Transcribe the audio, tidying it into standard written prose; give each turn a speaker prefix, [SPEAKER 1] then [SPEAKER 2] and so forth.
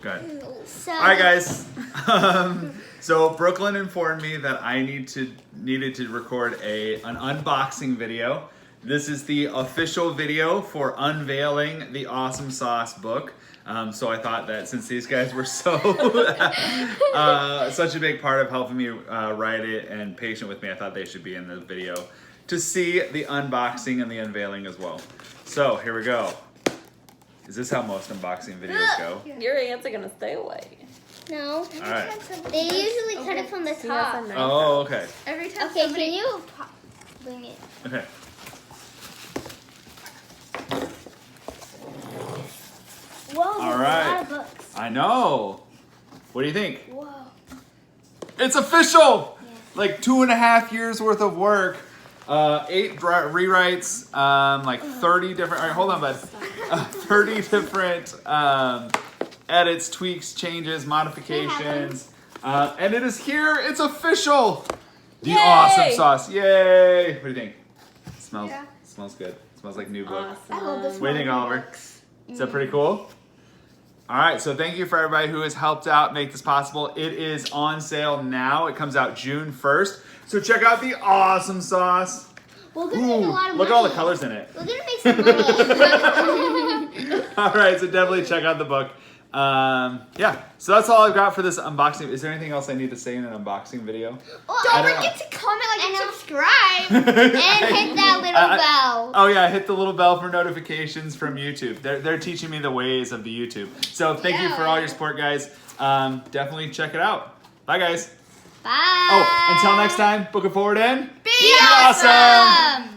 [SPEAKER 1] Good.
[SPEAKER 2] So,
[SPEAKER 1] All right, guys. So Brooklyn informed me that I needed to record an unboxing video. This is the official video for unveiling the Awesome Sauce book. So I thought that since these guys were so such a big part of helping me write it and patient with me, I thought they should be in the video to see the unboxing and the unveiling as well. So here we go. Is this how most unboxing videos go?
[SPEAKER 3] Your hands are gonna stay away.
[SPEAKER 2] no.
[SPEAKER 1] All right.
[SPEAKER 2] They usually cut it from the
[SPEAKER 3] See, that's
[SPEAKER 2] top.
[SPEAKER 3] a nice
[SPEAKER 1] Oh, okay.
[SPEAKER 4] Every time
[SPEAKER 2] Okay,
[SPEAKER 4] somebody...
[SPEAKER 2] can you bring it?
[SPEAKER 1] Okay.
[SPEAKER 2] Whoa, there's
[SPEAKER 1] All
[SPEAKER 2] a
[SPEAKER 1] right.
[SPEAKER 2] lot of books.
[SPEAKER 1] I know. What do you think?
[SPEAKER 2] Whoa.
[SPEAKER 1] It's official!
[SPEAKER 2] Yeah.
[SPEAKER 1] Like 2.5 years worth of work. 8 rewrites, like 30 different, all right, hold on, bud. 30 different edits, tweaks, changes, modifications. And it is here, it's official! The
[SPEAKER 3] Yay!
[SPEAKER 1] Awesome Sauce, yay! What do you think? Smells good. Smells like new book.
[SPEAKER 3] Awesome.
[SPEAKER 2] I hope this
[SPEAKER 1] What do you think,
[SPEAKER 2] one
[SPEAKER 1] Oliver?
[SPEAKER 2] works.
[SPEAKER 1] Is that pretty cool? All right, so thank you for everybody who has helped out make this possible. It is on sale now. It comes out June 1st. So check out the Awesome Sauce.
[SPEAKER 2] We're gonna make a lot of
[SPEAKER 1] Look
[SPEAKER 2] money.
[SPEAKER 1] at all the colors in it.
[SPEAKER 2] We're gonna make some money.
[SPEAKER 1] All right, so definitely check out the book. Yeah, so that's all I've got for this unboxing. Is there anything else I need to say in an unboxing video?
[SPEAKER 2] Oh,
[SPEAKER 4] Don't
[SPEAKER 1] I don't
[SPEAKER 4] forget to comment, like, and
[SPEAKER 2] know.
[SPEAKER 4] subscribe.
[SPEAKER 2] and hit that little bell.
[SPEAKER 1] Oh yeah, hit the little bell for notifications from YouTube. They're teaching me the ways of the YouTube. So thank you for all your support, guys. Definitely check it out. Bye, guys.
[SPEAKER 2] Bye.
[SPEAKER 1] Oh, until next time, book it forward and
[SPEAKER 4] Be
[SPEAKER 1] awesome.